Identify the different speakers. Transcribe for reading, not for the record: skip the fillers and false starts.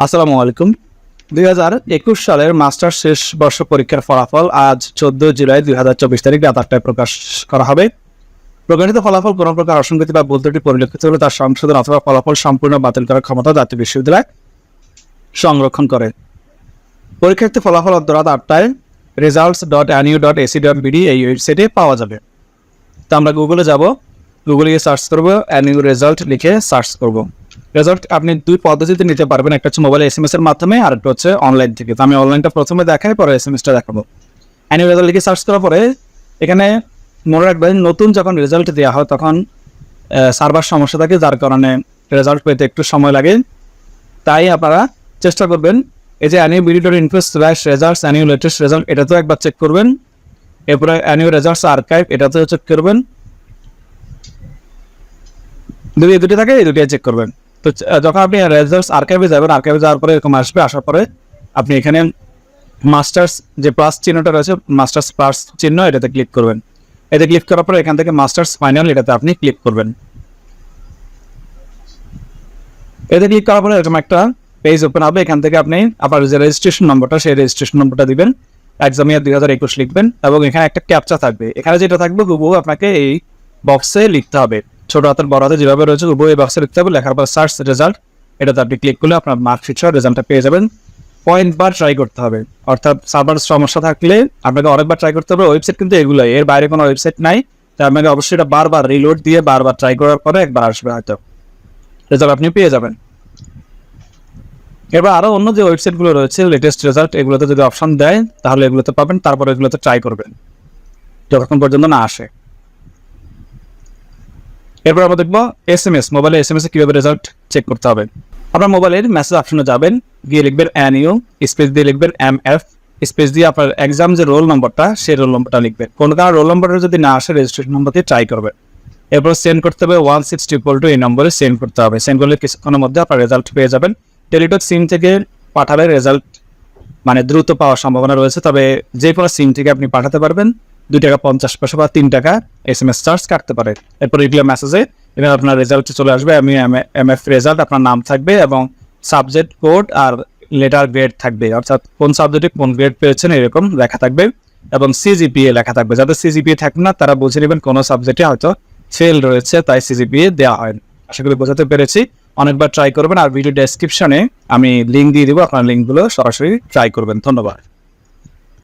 Speaker 1: আসসালামু আলাইকুম। 2021 সালের মাস্টার্স শেষ বর্ষ পরীক্ষার ফলাফল আজ 14 জুলাই 2024 তারিখ রাত 8টায় প্রকাশ করা হবে। প্রকাশিত ফলাফল কোনো প্রকার অসঙ্গতি বা ভুল ত্রুটি পরিলক্ষিত হলে তার সংশোধন অথবা ফলাফল সম্পূর্ণ বাতিল করার ক্ষমতা জাতীয় বিশ্ববিদ্যালয় সংরক্ষণ করে। পরীক্ষার্থী ফলাফল রাত 8টায় results.anu.ac.bd এই ওয়েবসাইটে পাওয়া যাবে। তো আমরা গুগলে যাব, গুগলে গিয়ে সার্চ করবো, অ্যানিউ রেজাল্ট লিখে সার্চ করব। রেজাল্ট আপনি দুই পদ্ধতিতে নিতে পারবেন, একটা হচ্ছে মোবাইলে SMS এর মাধ্যমে আর একটা হচ্ছে অনলাইন থেকে। তো আমি অনলাইনটা প্রথমে দেখাই, পরে SMS-টা দেখাবো। অ্যানিউ রেজাল্ট লিখে সার্চ করার পরে এখানে মনে রাখবেন, নতুন যখন রেজাল্ট দেওয়া হয় তখন সার্ভার সমস্যা থাকে, যার কারণে রেজাল্ট পেতে একটু সময় লাগে। তাই আপনারা চেষ্টা করবেন এই যে annual.info/results annual latest result, এটা তো একবার চেক করবেন। এরপরে annual results archive, এটাতেও চেক করবেন। দুটি থাকে, এই দুটি চেক করবেন। তো যখন আপনি রেজাল্টস আর্কাইভে যাবেন, আর্কাইভে যাওয়ার পরে এরকম আসবে, আসার পরে আপনি এখানে মাস্টার্স যে প্লাস চিহ্নটা রয়েছে, মাস্টার্স প্লাস চিহ্ন, এটাতে ক্লিক করবেন। এতে ক্লিক করার পরে এখান থেকে মাস্টার্স ফাইনাল, এটাতে আপনি ক্লিক করবেন। এতে ক্লিক করার পরে এরকম একটা পেজ ওপেন হবে। এখান থেকে আপনি আপনার যে রেজিস্ট্রেশন নম্বরটা, সেই রেজিস্ট্রেশন নম্বরটা দিবেন, এক্সাম ইয়ার 2021 লিখবেন এবং এখানে একটা ক্যাপচা থাকবে। এখানে যেটা থাকবে হুবহু আপনাকে এই বক্সে লিখতে হবে, ছোট হাতের বড় হাতে যেভাবে রয়েছে হুবহু এই বক্সে লিখতে হবে। লেখার পর সার্চ রেজাল্ট, এটাতে আপনি ক্লিক করলে আপনার মার্কশিট সহ রেজাল্টটা পেয়ে যাবেন। পয়েন্টবার ট্রাই করতে হবে, অর্থাৎ সার্ভার সমস্যা থাকলে আপনাকে অনেকবার ট্রাই করতে হবে। ওয়েবসাইট কিন্তু এগুলোই, এর বাইরে কোনো ওয়েবসাইট নাই। তাই আপনাকে অবশ্যই এটা বারবার রিলোড দিয়ে বারবার ট্রাই করার পরে একবার আসবে, হয়তো রেজাল্ট আপনি পেয়ে যাবেন। এবার আরও অন্য যে ওয়েবসাইটগুলো রয়েছে লেটেস্ট রেজাল্ট, এগুলোতে যদি অপশন দেয় তাহলে এগুলোতে পাবেন, তারপরে এগুলোতে ট্রাই করবেন যতক্ষণ পর্যন্ত না আসে। এরপর আমরা দেখবো SMS, মোবাইলে SMS এ কীভাবে রেজাল্ট চেক করতে হবে। আপনার মোবাইলের মেসেজ অপশনে যাবেন, গিয়ে লিখবেন অ্যানিউ, স্পেস দিয়ে লিখবেন MF, স্পেস দিয়ে আপনার এক্সাম যে রোল নম্বরটা, সেই রোল নম্বরটা লিখবেন। কোনো কারণে রোল নম্বরটা যদি না আসে, রেজিস্ট্রেশন নম্বর দিয়ে ট্রাই করবেন। এরপর সেন্ড করতে হবে 162 এই নম্বরে সেন্ড করতে হবে। সেন্ড করলে কিছুক্ষণের মধ্যে আপনার রেজাল্ট পেয়ে যাবেন। টেলিটক সিম থেকে পাঠালে রেজাল্ট মানে দ্রুত পাওয়ার সম্ভাবনা রয়েছে, তবে যে কোনো সিম থেকে আপনি পাঠাতে পারবেন। 2 টাকা 50 পয়সা বা 3 টাকা SMS চার্জ কাটতে পারে। এরপর রিপ্লাই মেসেজে এখানে আপনার রেজাল্ট চলে আসবে। MF রেজাল্ট, আপনার নাম থাকবে এবং সাবজেক্ট কোড আর লেটার গ্রেড থাকবে, অর্থাৎ কোন সাবজেক্টে কোন গ্রেড পেয়েছেন এরকম লেখা থাকবে এবং CGPA লেখা থাকবে। যাদের CGPA থাকবে না তারা বুঝে নেবেন কোনো সাবজেক্টে হয়তো ফেল রয়েছে, তাই CGPA দেওয়া হয়। আশা করি বোঝাতে পেরেছি। অনেকবার ট্রাই করবেন, আর ভিডিও ডেসক্রিপশনে আমি লিঙ্ক দিয়ে দেবো, আপনার লিঙ্কগুলো সরাসরি ট্রাই করবেন। ধন্যবাদ।